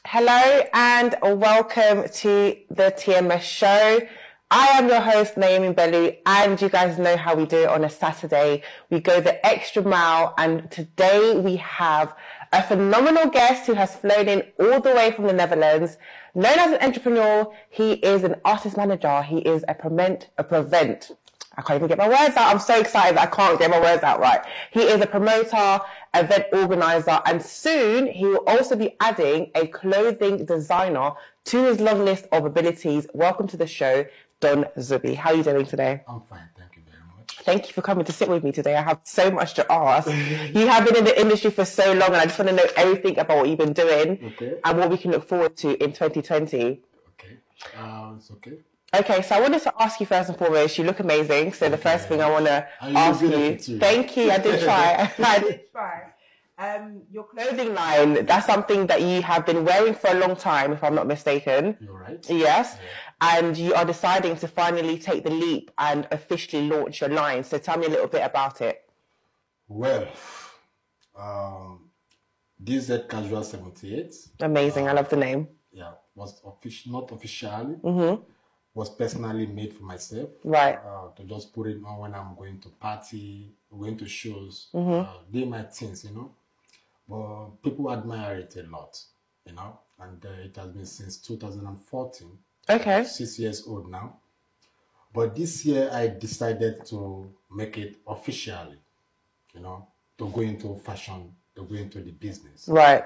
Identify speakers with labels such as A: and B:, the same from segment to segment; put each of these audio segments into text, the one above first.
A: Hello and welcome to the TMS show. I am your host, Naomi Bellu, and you guys know how we do it on a Saturday. We go the extra mile, and today we have a phenomenal guest who has flown in all the way from the Netherlands. Known as an entrepreneur, he is an artist manager. He is a prevent. I can't even get my words out. I'm so excited that I can't get my words out right. He is a promoter, event organizer, and soon he will also be adding a clothing designer to his long list of abilities. Welcome to the show, Don Zubi. How are you doing today?
B: I'm fine, thank you very much.
A: Thank you for coming to sit with me today. I have so much to ask. You have been in the industry for so long, and I just want to know everything about what you've been doing and what we can look forward to in 2020.
B: Okay, it's okay.
A: Okay, so I wanted to ask you first and foremost, you look amazing. So the first thing I want to ask you, thank you, I did try. I did try. Your clothing line, that's something that you have been wearing for a long time, if I'm not mistaken.
B: You're right.
A: Yes. Yeah. And you are deciding to finally take the leap and officially launch your line. So tell me a little bit about it.
B: Well, DZ Casual 78.
A: Amazing, I love the name.
B: Yeah, was not officially. Was personally made for myself.
A: Right.
B: To just put it on when I'm going to party, going to shows, doing my things, you know. But people admire it a lot, you know. And it has been since 2014.
A: Okay.
B: 6 years old now. But this year I decided to make it officially, you know, to go into fashion, to go into the business.
A: Right.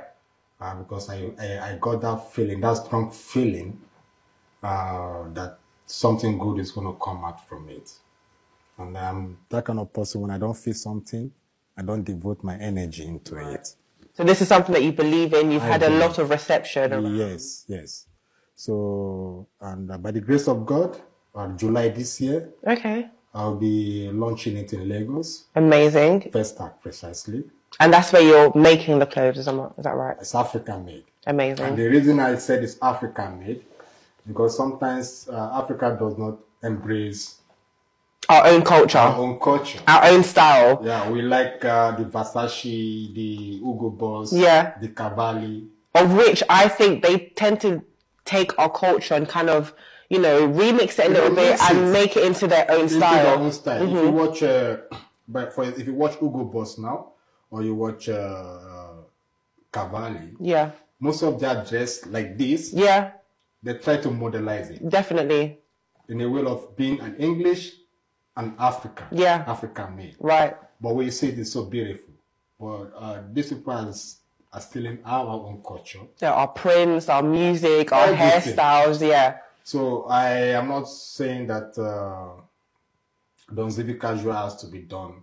B: Because I got that feeling, that strong feeling that something good is going to come out from it. And I'm that kind of person, when I don't feel something, I don't devote my energy into it.
A: So this is something that you believe in, you've had a lot of reception around.
B: Yes, yes. So, and by the grace of God, July this year, I'll be launching it in Lagos.
A: Amazing.
B: First act, precisely.
A: And that's where you're making the clothes, is that right?
B: It's African made.
A: Amazing.
B: And the reason I said it's African made, because sometimes Africa does not embrace
A: our own culture.
B: Our own culture.
A: Our own style.
B: Yeah, we like the Versace, the Hugo Boss, the Cavalli.
A: Of which I think they tend to take our culture and kind of, you know, remix it a little bit and make it into their own style.
B: Their own style. If you watch, if you watch Hugo Boss now, or you watch Cavalli, most of their dress like this. Yeah. They try to modelize it. Definitely. In a way of being an English and African. Yeah. African made. Right. But when you say it is so beautiful. But these people are stealing our own culture.
A: Yeah, our prints, our music, our hairstyles,
B: So I am not saying that Don Zubi Casual has to be done,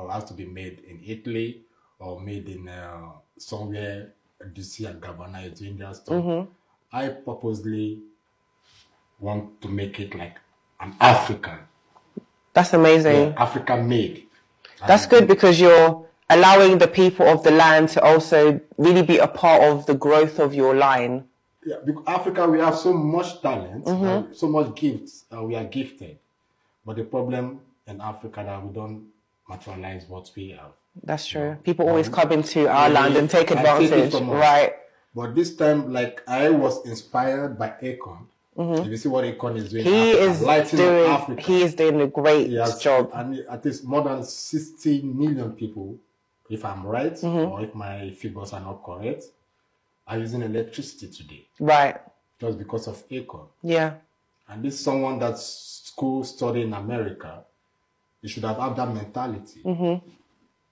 B: has to be made in Italy or made in somewhere, DC and Gabbana, it's India stuff. I purposely want to make it like an African.
A: That's amazing.
B: Yeah, African made.
A: That's good because you're allowing the people of the land to also really be a part of the growth of your line.
B: Yeah, because Africa, we have so much talent, so much gifts, we are gifted. But the problem in Africa that we don't materialize what we have.
A: That's true. People always come into our land and take advantage. Right.
B: But this time, like, I was inspired by Akon. If you see what Akon is doing,
A: he is doing a great job.
B: And at least more than 60 million people, if I'm right, or if my figures are not correct, are using electricity today. Right. Just because of Akon. Yeah. And this is someone that's school studying in America. You should have that mentality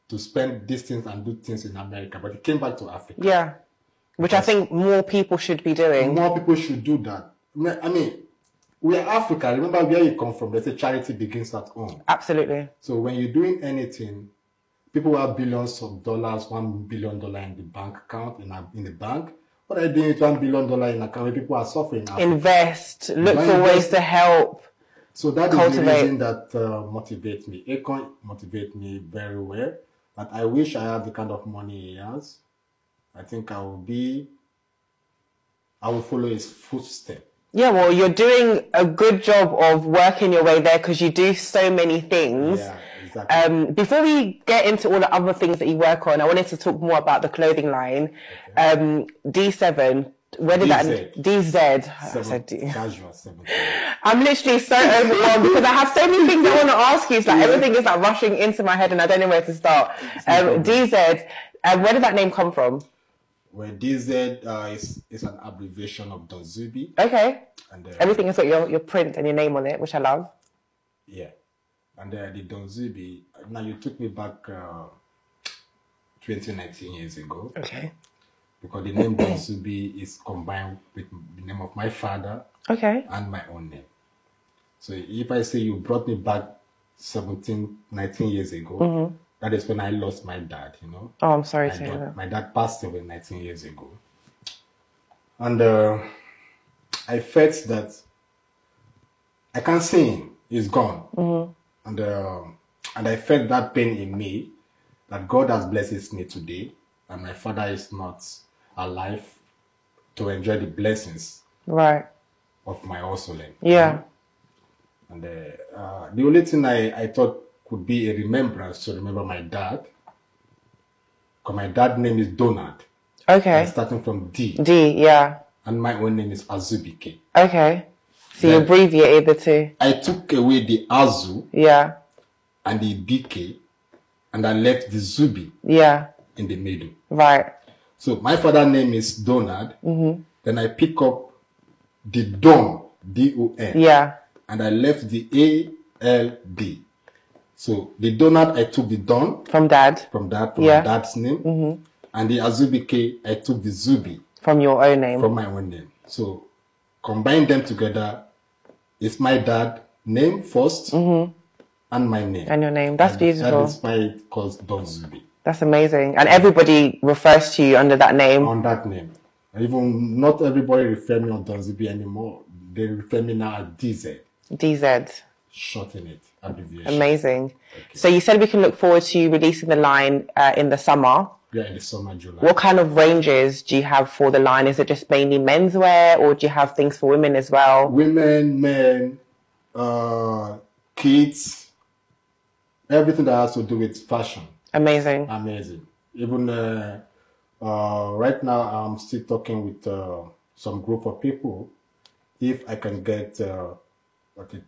B: to spend distance and do things in America. But he came back to Africa. Yeah.
A: Which I think more people should be doing.
B: More people should do that. I mean, we are Africa. Remember where you come from. They say charity begins at home.
A: Absolutely.
B: So when you're doing anything, people have billions of dollars, $1 billion in the bank account, in the bank. What are you doing with $1 billion in account? People are suffering.
A: Invest. Look for ways to help.
B: So that is the reason that motivates me. Akon motivates me very well. But I wish I have the kind of money he has. I think I will follow his footsteps.
A: Yeah, well, you're doing a good job of working your way there because you do so many things.
B: Yeah, exactly.
A: Before we get into all the other things that you work on, I wanted to talk more about the clothing line. Okay. D7, where did that... DZ. I said D.
B: Casual 7.
A: I'm literally so overwhelmed because I have so many things I want to ask you. It's like everything is like rushing into my head and I don't know where to start. DZ, where did that name come from?
B: Well, DZ is an abbreviation of Don Zubi.
A: Okay. And everything has got your print and your name on it, which I love.
B: Yeah. And the Don Zubi, now you took me back 19 years ago.
A: Okay.
B: Because the name Don Zubi is combined with the name of my father.
A: Okay.
B: And my own name. So if I say you brought me back 19 years ago, that is when I lost my dad, you know.
A: Oh, I'm sorry to hear that.
B: My dad passed away 19 years ago. And I felt that I can't see him. He's gone. And I felt that pain in me, that God has blessed me today, and my father is not alive to enjoy the blessings of my hustling.
A: Yeah.
B: And the only thing I thought could be a remembrance to remember my dad, because my dad's name is Donald.
A: Okay.
B: Starting from D.
A: D, yeah.
B: And my own name is Azubike.
A: Okay. So you abbreviated the two.
B: I took away the Azu.
A: Yeah.
B: And the BK, and I left the Zubi.
A: Yeah.
B: In the middle.
A: Right.
B: So my father's name is Donald. Then I pick up the Don, D-O-N.
A: Yeah.
B: And I left the A-L-D. So the Donald, I took the Don.
A: From dad.
B: From my dad's name. And the Azubike, I took the Zubi.
A: From your own name.
B: From my own name. So combine them together. It's my dad's name first. And my name.
A: And your name. That's beautiful.
B: That is why it's called Don Zubi.
A: That's amazing. And everybody refers to you under that name?
B: On that name. Even not everybody refer me on Don Zubi anymore. They refer me now as DZ.
A: DZ.
B: Shorten it. Abbreviation.
A: Amazing.
B: Okay.
A: So you said we can look forward to you releasing the line in the summer.
B: Yeah, in the summer, July.
A: What kind of ranges do you have for the line? Is it just mainly menswear, or do you have things for women as well?
B: Women, men, kids, everything that has to do with fashion.
A: Amazing.
B: Amazing. Even right now, I'm still talking with some group of people. If I can get a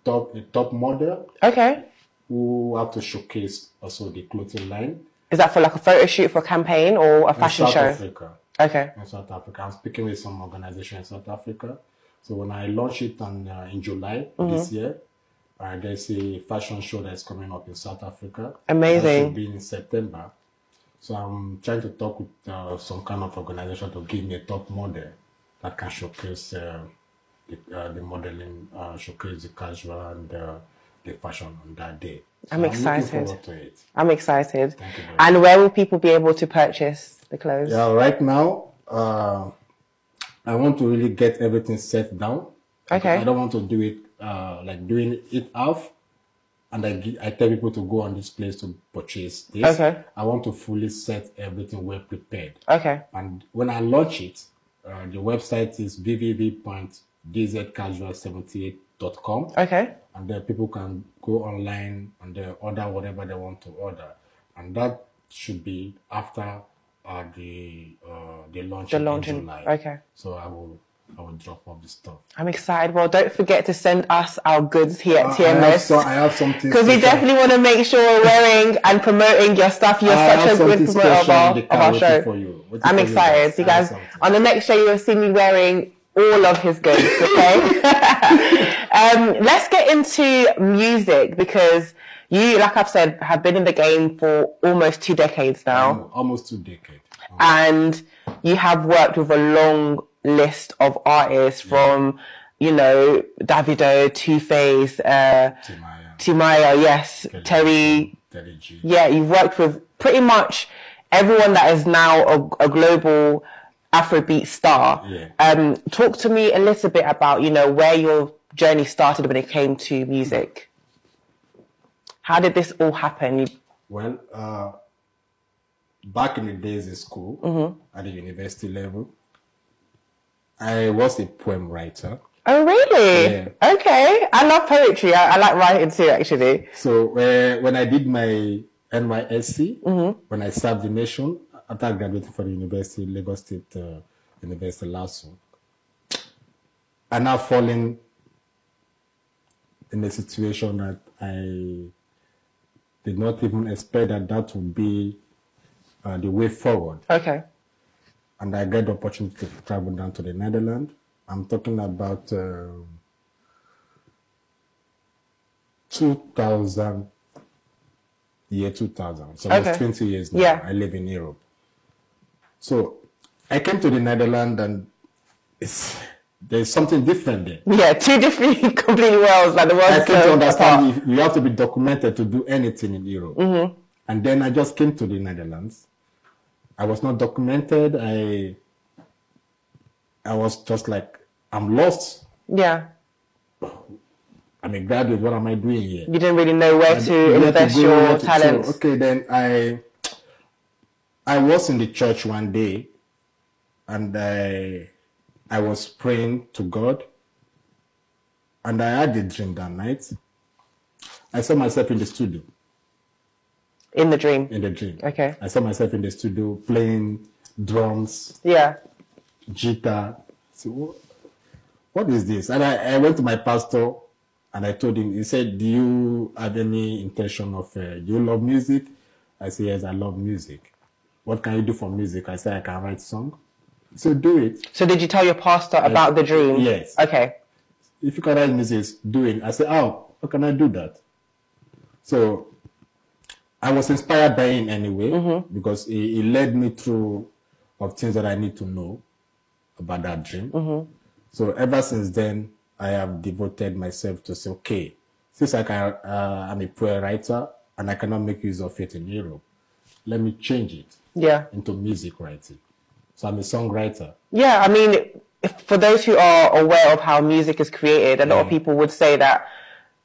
B: top model.
A: Okay.
B: Who have to showcase also the clothing line.
A: Is that for like a photo shoot for a campaign or a fashion show?
B: In South Africa.
A: Okay.
B: In South Africa. I'm speaking with some organization in South Africa. So when I launch it in July this year, there's a fashion show that's coming up in South Africa.
A: Amazing.
B: That should be in September. So I'm trying to talk with some kind of organization to give me a top model that can showcase the modeling, showcase the casual and the fashion on that day. So
A: I'm excited.
B: Looking forward to it.
A: I'm excited.
B: Thank you very
A: and
B: much.
A: Where will people be able to purchase the clothes?
B: Yeah, right now, I want to really get everything set down.
A: Okay.
B: I don't want to do it like doing it half, and I tell people to go on this place to purchase this.
A: Okay.
B: I want to fully set everything well prepared.
A: Okay.
B: And when I launch it, the website is www.dzcasual78.com.
A: Okay.
B: And then people can go online and order whatever they want to order, and that should be after the launch in July.
A: Okay.
B: So I will drop off the stuff.
A: I'm excited. Well, don't forget to send us our goods here at TMS.
B: I have something
A: because we definitely want to make sure we're wearing and promoting your stuff. You're such a good promoter of our show. I'm excited. You guys, on the next show, you'll see me wearing all of his goods. Okay. Let's get into music, because you, like I've said, have been in the game for almost 2 decades now.
B: Almost 2 decades.
A: And you have worked with a long list of artists from, you know, Davido, Two-Face, Timaya, yes, Terry G. Yeah, you've worked with pretty much everyone that is now a global Afrobeat star. Yeah. Talk to me a little bit about, you know, where your journey started when it came to music. How did this all happen?
B: Well, back in the days in school, at the university level, I was a poem writer.
A: Oh, really? Yeah. Okay. I love poetry. I like writing too, actually.
B: So when I did my NYSC, when I served the nation, after graduating from the university, Lagos State University, LASU, I now fallen in a situation that I did not even expect that would be the way forward.
A: Okay.
B: And I got the opportunity to travel down to the Netherlands. I'm talking about 2000, year 2000. So almost 20 years now. Yeah. I live in Europe. So I came to the Netherlands and there's something different there.
A: Yeah, two different complete worlds. Like the world.
B: I came to understand you have to be documented to do anything in Europe. And then I just came to the Netherlands. I was not documented. I was just like, I'm lost.
A: Yeah.
B: I'm a graduate. What am I doing here?
A: You didn't really know where to invest your talents.
B: So, okay, then I was in the church one day, and I was praying to God, and I had a dream that night. I saw myself in the studio.
A: In the dream?
B: In the dream.
A: Okay.
B: I saw myself in the studio playing drums.
A: Yeah.
B: Guitar. So, what is this? And I went to my pastor and I told him, he said, do you have any intention of, do you love music? I said, yes, I love music. What can you do for music? I said, I can write songs. So do it.
A: So did you tell your pastor about the dream?
B: Yes.
A: Okay.
B: If you can write music, do it. I said, how can I do that? So I was inspired by him anyway, because he led me through of things that I need to know about that dream. So ever since then, I have devoted myself to say, okay, since I'm a poet writer and I cannot make use of it in Europe, let me change it into music writing. So I'm a songwriter.
A: Yeah, I mean, for those who are aware of how music is created, a lot of people would say that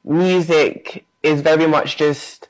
A: music is very much just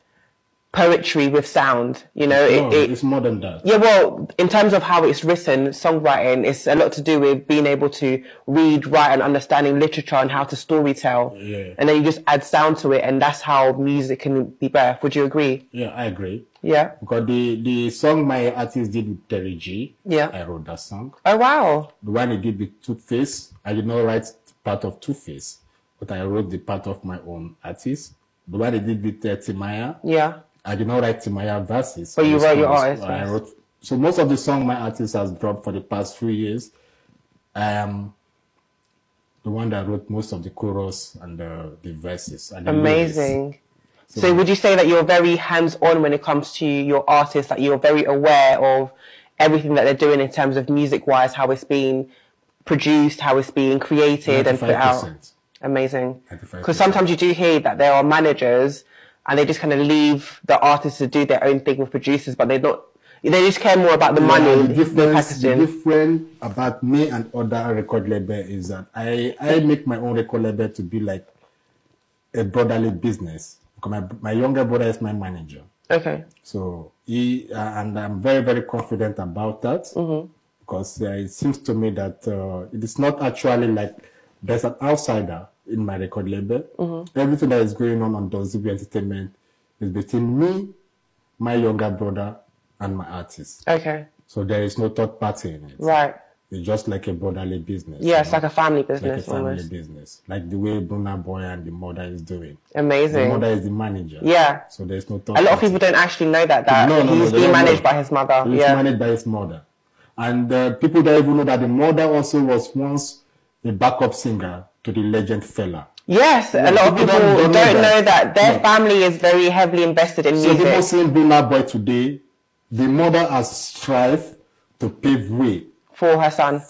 A: poetry with sound, you know.
B: It's more than that.
A: Yeah, well, in terms of how it's written, songwriting, it's a lot to do with being able to read, write, and understanding literature and how to storytell.
B: Yeah.
A: And then you just add sound to it, and that's how music can be birthed. Would you agree?
B: Yeah, I agree.
A: Yeah.
B: Because the song my artist did with Terry G,
A: yeah,
B: I wrote that song.
A: Oh, wow.
B: The one he did with Two-Face, I did not write part of Two-Face, but I wrote the part of my own artist. The one he did with Timaya,
A: yeah,
B: I did not write Timaya verses.
A: But you wrote your artist.
B: I wrote, so most of the song my artist has dropped for the past few years, I am the one that wrote most of the chorus and the verses. And the
A: amazing.
B: lyrics.
A: So would you say that you're very hands-on when it comes to your artists, that you're very aware of everything that they're doing in terms of music-wise, how it's being produced, how it's being created and put out? Amazing. Because sometimes you do hear that there are managers and they just kind of leave the artists to do their own thing with producers, but they just care more about the money.
B: The difference about me and other record label is that I make my own record label to be like a brotherly business. Because my younger brother is my manager.
A: Okay.
B: So and I'm very, very confident about that. Because it seems to me that it is not actually like there's an outsider in my record label. Everything that is going on Zubi Entertainment is between me, my younger brother, and my artist.
A: Okay.
B: So there is no third party in it.
A: Right.
B: It's just like a brotherly business.
A: Yeah, it's like a family business.
B: Like a family business. Like the way Burna Boy and the mother is doing.
A: Amazing.
B: The mother is the manager.
A: Yeah.
B: So there's no third
A: party. A lot of people don't actually know that he's being managed by his mother.
B: He's managed by his mother. And people don't even know that the mother also was once a backup singer to the legend Fela.
A: Yes, a lot of people don't know that their family is very heavily invested in music.
B: So people seeing Burna Boy today, the mother has strived to pave way
A: for her son.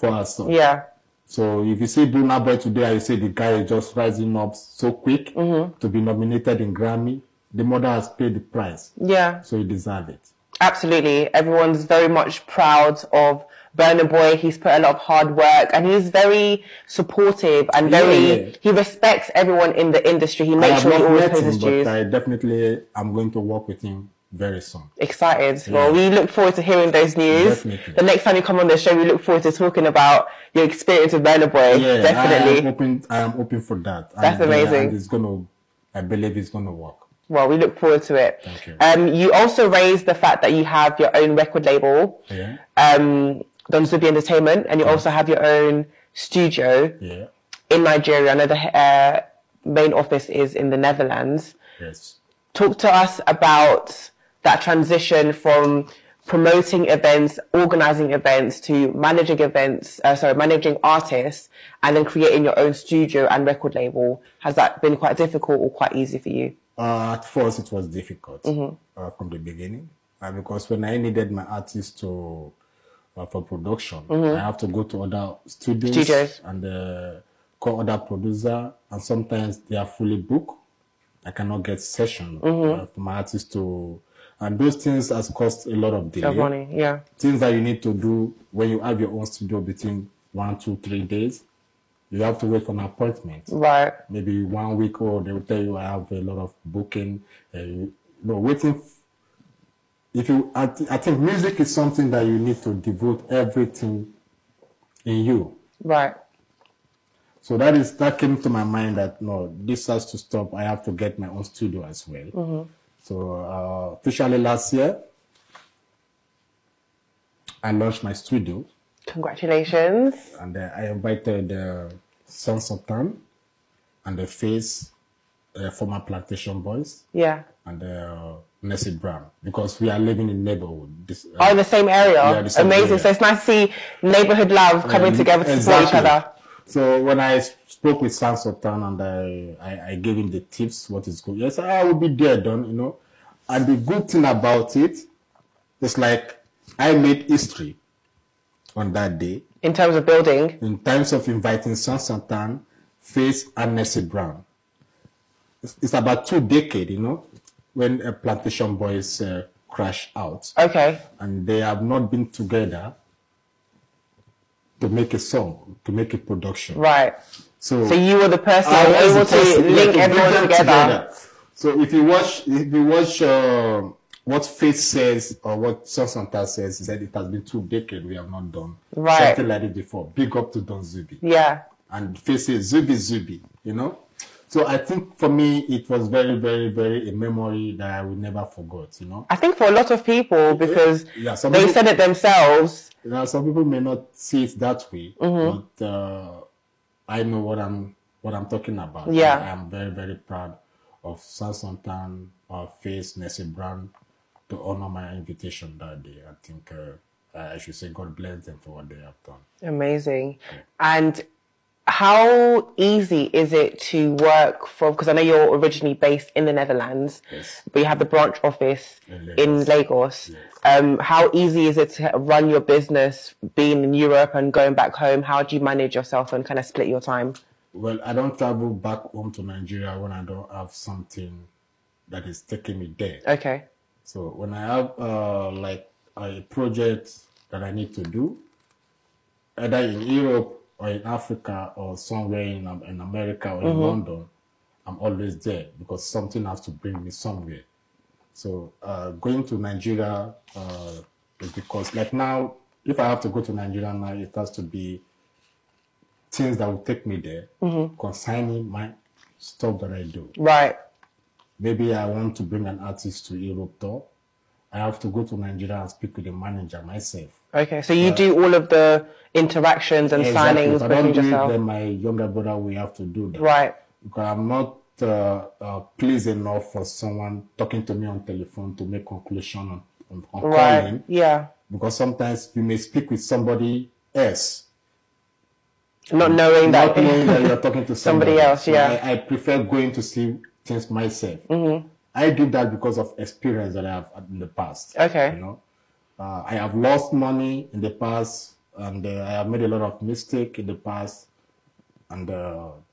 A: Yeah.
B: So if you see Burna Boy today, you see the guy is just rising up so quick to be nominated in Grammy. The mother has paid the price. Yeah. So he deserves it.
A: Absolutely. Everyone's very much proud of Burna Boy. He's put a lot of hard work and he's very supportive and he respects everyone in the industry. He makes sure he always pays his dues.
B: I definitely am going to work with him very soon.
A: Excited. Yeah. Well, we look forward to hearing those news. Definitely. The next time you come on the show, we look forward to talking about your experience with Burna Boy.
B: Yeah,
A: definitely.
B: I am open for that.
A: That's amazing.
B: And it's I believe it's going to work.
A: Well, we look forward to it.
B: Thank you.
A: You also raised the fact that you have your own record label, done Zubi Entertainment, and you also have your own studio in Nigeria. I know the main office is in the Netherlands.
B: Yes.
A: Talk to us about that transition from promoting events, organizing events, to managing managing artists, and then creating your own studio and record label. Has that been quite difficult or quite easy for you?
B: At first, it was difficult from the beginning because when I needed my artists for production, I have to go to other studios and call other producers, and sometimes they are fully booked. I cannot get session for my artists and those things has cost a lot of delay.
A: Money, yeah.
B: Things that you need to do when you have your own studio between 1, 2, 3 days. You have to wait for an appointment.
A: Right.
B: Maybe 1 week, or they will tell you I have a lot of booking. Waiting. I think music is something that you need to devote everything in you.
A: Right.
B: So that came to my mind that no, this has to stop. I have to get my own studio as well. So officially last year, I launched my studio.
A: Congratulations.
B: And I invited Sons of Tan and the Face, former Plantation Boys.
A: Yeah.
B: And Nessie Brown, because we are living in neighborhood.
A: In the same area? Yeah, the same amazing. Area. So it's nice to see neighborhood love coming together to support each other.
B: So when I spoke with Sons of Tan and I gave him the tips, what is good. Yes, I will be there, done, And the good thing about it is like I made history on that day.
A: In terms of building?
B: In terms of inviting Sons of Tan, Face, and Nessie Brown. It's about 2 decades, when Plantation Boys crashed out.
A: Okay.
B: And they have not been together to make a song, to make a production.
A: Right. So you were the person able to link everyone together.
B: So if you watch what Faith says or what Sons of Tan says, he said it has been 2 decades we have not done something like it before. Big up to Don Zubi.
A: Yeah.
B: And Faith says Zubi, So I think for me it was very, very, very a memory that I will never forget,
A: I think for a lot of people, because they said it themselves.
B: Some people may not see it that way, but I know what I'm talking about.
A: Yeah.
B: I am very, very proud of Sons of Tan, Face, Nessie Brown, to honor my invitation that day. I think I should say God bless them for what they have done.
A: Amazing. Yeah. And how easy is it to work from, because I know you're originally based in the Netherlands, but you have the branch office in Lagos. Yes. How easy is it to run your business being in Europe and going back home? How do you manage yourself and kind of split your time?
B: Well, I don't travel back home to Nigeria when I don't have something that is taking me there.
A: Okay.
B: So when I have like a project that I need to do, either in Europe or in Africa or somewhere in America or in London, I'm always there because something has to bring me somewhere. So going to Nigeria is because like now, if I have to go to Nigeria now, it has to be things that will take me there concerning my stuff that I do.
A: Right.
B: Maybe I want to bring an artist to Europe tour. I have to go to Nigeria and speak with the manager myself. Okay, so you do all of the interactions and signings. If I don't do it, then my younger brother will have to do that. Right. Because I'm not pleased enough for someone talking to me on telephone to make conclusion on calling. Yeah. Because sometimes you may speak with somebody else. Not knowing that you're talking to somebody else. Yeah. So I prefer going to see things myself. I did that because of experience that I have in the past. Okay. I have lost money in the past, and I have made a lot of mistakes in the past. And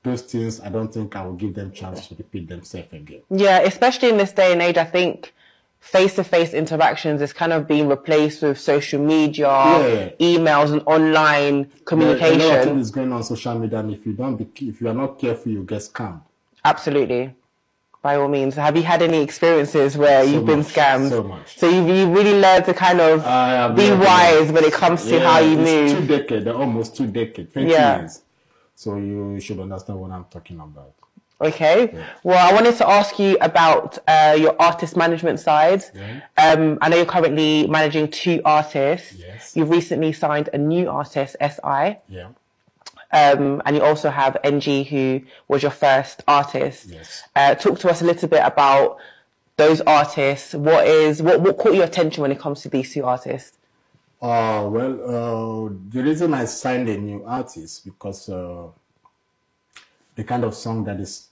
B: those things, I don't think I will give them a chance to repeat themselves again. Yeah, especially in this day and age, I think face-to-face interactions is kind of being replaced with social media, emails, and online communication. A lot of things going on social media, and if you are not careful, you get scammed. Absolutely.
A: By all means. Have you had any experiences where you've been scammed?
B: So much.
A: So you've really learned to kind of be wise when it comes to how you move.
B: 2 decades, almost 2 decades, 20 years. So you should understand what I'm talking about.
A: Okay. Yeah. Well, I wanted to ask you about your artist management side. Yeah. I know you're currently managing 2 artists.
B: Yes.
A: You've recently signed a new artist, SI.
B: Yeah.
A: And you also have NG, who was your first artist.
B: Yes.
A: Talk to us a little bit about those artists. What caught your attention when it comes to these 2 artists?
B: The reason I signed a new artist because the kind of song that is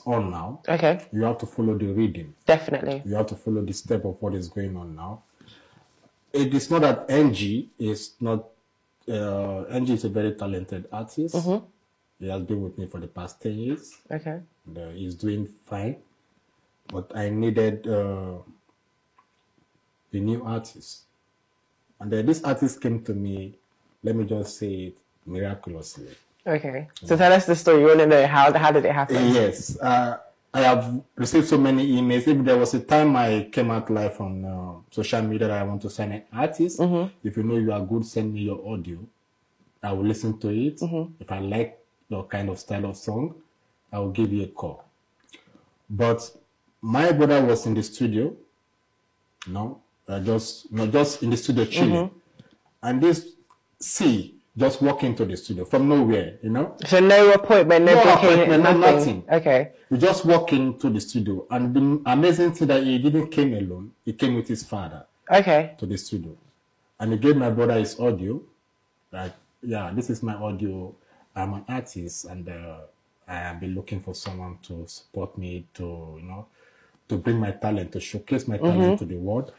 B: on now.
A: Okay.
B: You have to follow the rhythm.
A: Definitely.
B: You have to follow the step of what is going on now. It is not that NG is not. NG is a very talented artist. Mm-hmm. He has been with me for the past 10 years.
A: Okay.
B: And, he's doing fine. But I needed a new artist. And this artist came to me, let me just say it, miraculously.
A: Okay. So tell us the story. You want to know how did it happen?
B: Yes. I have received so many emails. If there was a time I came out live on social media that I want to sign an artist, if you know you are good, send me your audio. I will listen to it. If I like your kind of style of song, I will give you a call. But my brother was in the studio, just in the studio chilling. And this just walk into the studio from nowhere,
A: So no appointment, no booking,
B: nothing.
A: Okay.
B: We just walk into the studio, and the amazing thing that he didn't come alone. He came with his father.
A: Okay.
B: To the studio, and he gave my brother his audio. Like, this is my audio. I'm an artist, and I have been looking for someone to support me to bring my talent, to showcase my talent to the world.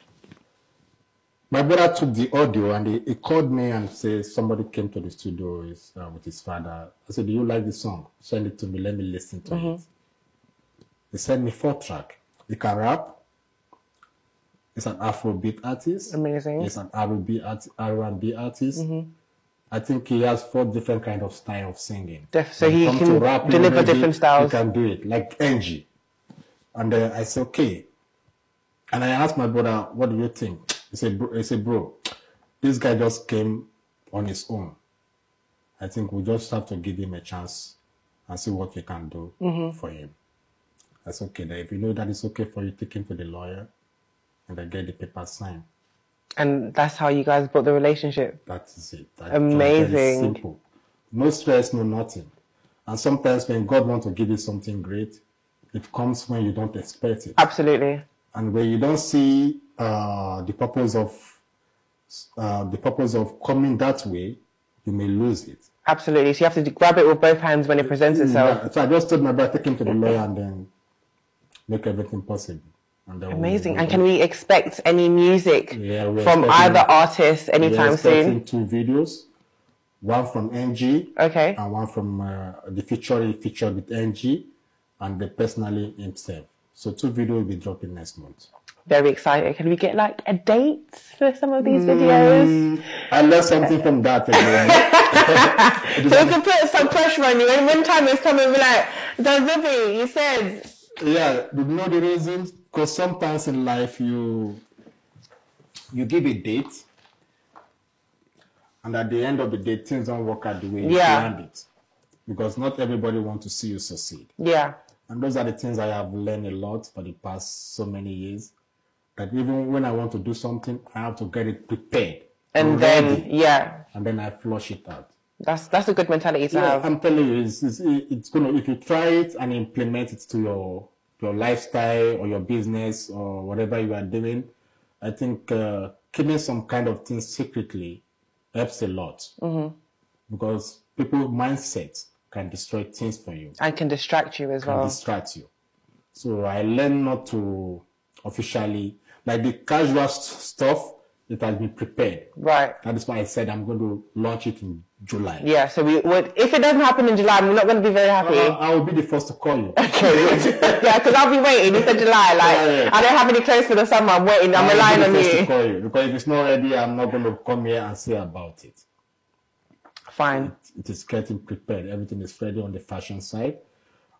B: My brother took the audio and he called me and said somebody came to the studio with his father. I said, do you like the song? Send it to me. Let me listen to it. He sent me 4 tracks. He can rap. He's an Afrobeat artist.
A: Amazing.
B: He's an R&B artist. I think he has 4 different kind of style of singing.
A: So he can deliver different styles.
B: He can do it, like NG. And I said, okay. And I asked my brother, what do you think? He said, bro, this guy just came on his own. I think we just have to give him a chance and see what we can do for him. I said, okay, then if you know that it's okay for you, take him to the lawyer and I get the paper signed.
A: And that's how you guys built the relationship?
B: That is it.
A: Amazing.
B: Very simple. No stress, no nothing. And sometimes when God wants to give you something great, it comes when you don't expect it.
A: Absolutely.
B: And when you don't see the purpose of coming that way, you may lose it.
A: Absolutely. So you have to grab it with both hands when it presents itself.
B: Yeah. So I just told my brother, take him to the lawyer and then make everything possible. And then
A: amazing. And can we expect any music from either artist anytime soon?
B: We're expecting 2 videos. One from NG.
A: Okay.
B: And one from the featured with NG and the personally himself. So 2 videos will be dropping next month.
A: Very excited. Can we get like a date for some of these videos?
B: I learned something from that.
A: So we can put some pressure on you. And one time it's coming, we're like, Zubi, you said.
B: Yeah, you know the reason? Because sometimes in life you give a date, and at the end of the day, things don't work out the way you planned it. Because not everybody wants to see you succeed.
A: Yeah.
B: And those are the things I have learned a lot for the past so many years. That even when I want to do something, I have to get it prepared.
A: And then,
B: and then I flush it out.
A: That's a good mentality to have.
B: I'm telling you, it's gonna, if you try it and implement it to your lifestyle or your business or whatever you are doing, I think keeping some kind of things secretly helps a lot. Because people's mindset can destroy things for you.
A: And can distract you as well.
B: Can distract you. So I learned not to officially, like the casual stuff, it has been prepared.
A: Right.
B: That is why I said I'm going to launch it in July.
A: Yeah, so we would, if it doesn't happen in July, we're not going to be very happy.
B: I will be the first to call you.
A: Okay. Yeah, because I'll be waiting. It's July. Like, I don't have any clothes for the summer. I'm waiting. I'm relying on you.
B: I'll be the first to call you. Because if it's not ready, I'm not going to come here and say about it.
A: Fine.
B: It is getting prepared. Everything is ready on the fashion side.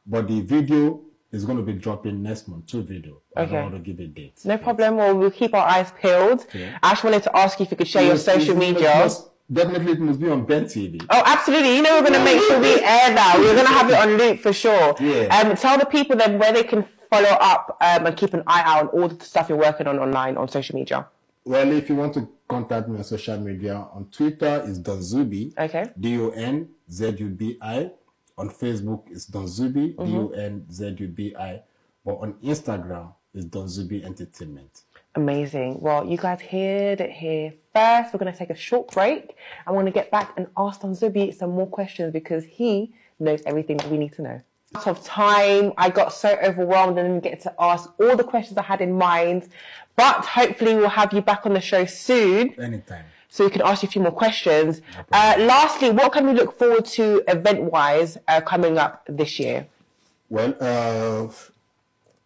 B: But the video It's going to be dropping next month, 2 videos. I don't want to give a date.
A: No problem. Well, we'll keep our eyes peeled. Okay. I just wanted to ask you if you could share your social media.
B: Definitely, it must be on BENTV.
A: Oh, absolutely. You know, we're going to make sure we air that. We're going to have it on loop for sure.
B: Yeah.
A: Tell the people then where they can follow up and keep an eye out on all the stuff you're working on online on social media.
B: Well, if you want to contact me on social media, on Twitter, it's Don Zubi.
A: Okay.
B: DONZUBI. On Facebook, it's Don Zubi, DONZUBI. But on Instagram, it's Don Zubi Entertainment.
A: Amazing. Well, you guys heard it here first. We're going to take a short break. I want to get back and ask Don Zubi some more questions because he knows everything that we need to know. Out of time, I got so overwhelmed and didn't get to ask all the questions I had in mind. But hopefully we'll have you back on the show soon.
B: Anytime.
A: So we can ask you a few more questions. Lastly, what can we look forward to event-wise coming up this year?
B: Well,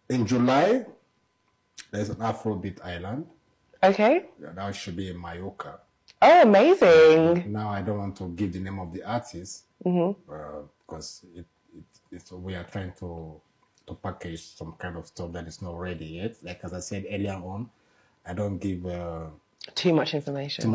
B: in July, there's an Afrobeat Island.
A: Okay.
B: That should be in Mallorca.
A: Oh, amazing.
B: Now I don't want to give the name of the artist because we are trying to package some kind of stuff that is not ready yet. Like as I said earlier on, I don't give...
A: too much information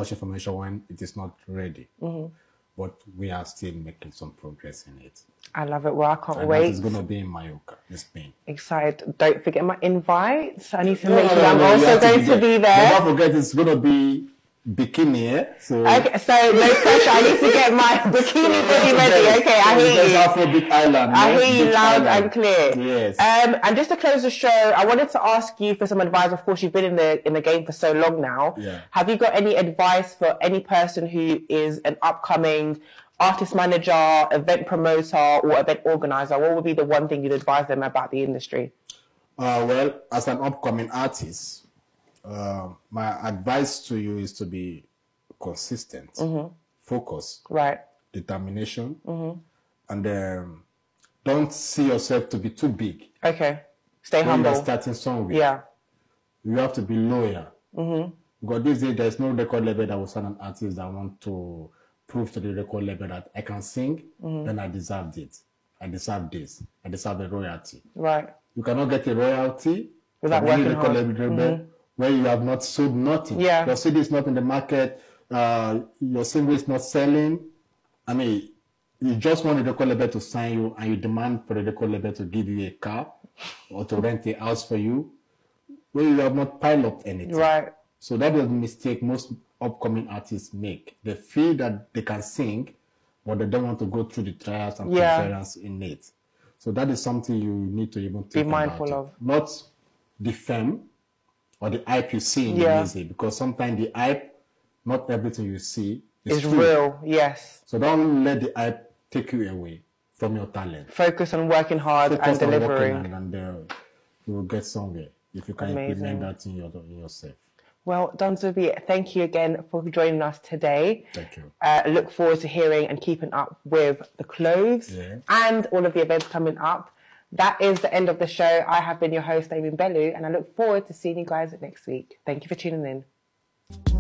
B: when it is not ready. But we are still making some progress in it.
A: I love it. Well, I can't wait.
B: It's going to be in Mallorca, in Spain.
A: Excited. Don't forget my invite. I need to make sure I'm also going to be there.
B: Don't forget it's going to be bikini, eh? So
A: okay, so no pressure. I need to get my bikini body ready. Okay, I hear you.
B: Afrobeat Island.
A: I hear you loud and clear.
B: Yes.
A: And just to close the show, I wanted to ask you for some advice. Of course, you've been in the game for so long now.
B: Yeah.
A: Have you got any advice for any person who is an upcoming artist manager, event promoter, or event organizer? What would be the one thing you'd advise them about the industry?
B: Well, as an upcoming artist, my advice to you is to be consistent, focus, determination, and don't see yourself to be too big.
A: Okay, stay humble.
B: You're starting somewhere.
A: Yeah,
B: you have to be loyal. Because these days there's no record label that will sign an artist that want to prove to the record label that I can sing, then I deserve it. I deserve this. I deserve a royalty.
A: Right.
B: You cannot get a royalty
A: without
B: from any
A: working
B: record
A: hard.
B: label where you have not sold nothing.
A: Yeah.
B: Your CD is not in the market. Your single is not selling. I mean, you just want the record label to sign you and you demand for the record label to give you a car or to rent a house for you where you have not piled up anything.
A: Right.
B: So that is the mistake most upcoming artists make. They feel that they can sing, but they don't want to go through the trials and perseverance in it. So that is something you need to even think
A: be mindful
B: about
A: of.
B: Not the fame or the hype you see in the music, because sometimes the hype, not everything you see is true.
A: Real. Yes.
B: So don't let the hype take you away from your talent.
A: Focus on working hard and delivering.
B: And you will get somewhere if you can implement that in yourself.
A: Well, Don Zubi, thank you again for joining us today.
B: Thank you.
A: Look forward to hearing and keeping up with the clothes and all of the events coming up. That is the end of the show. I have been your host, Damien Bellu, and I look forward to seeing you guys next week. Thank you for tuning in.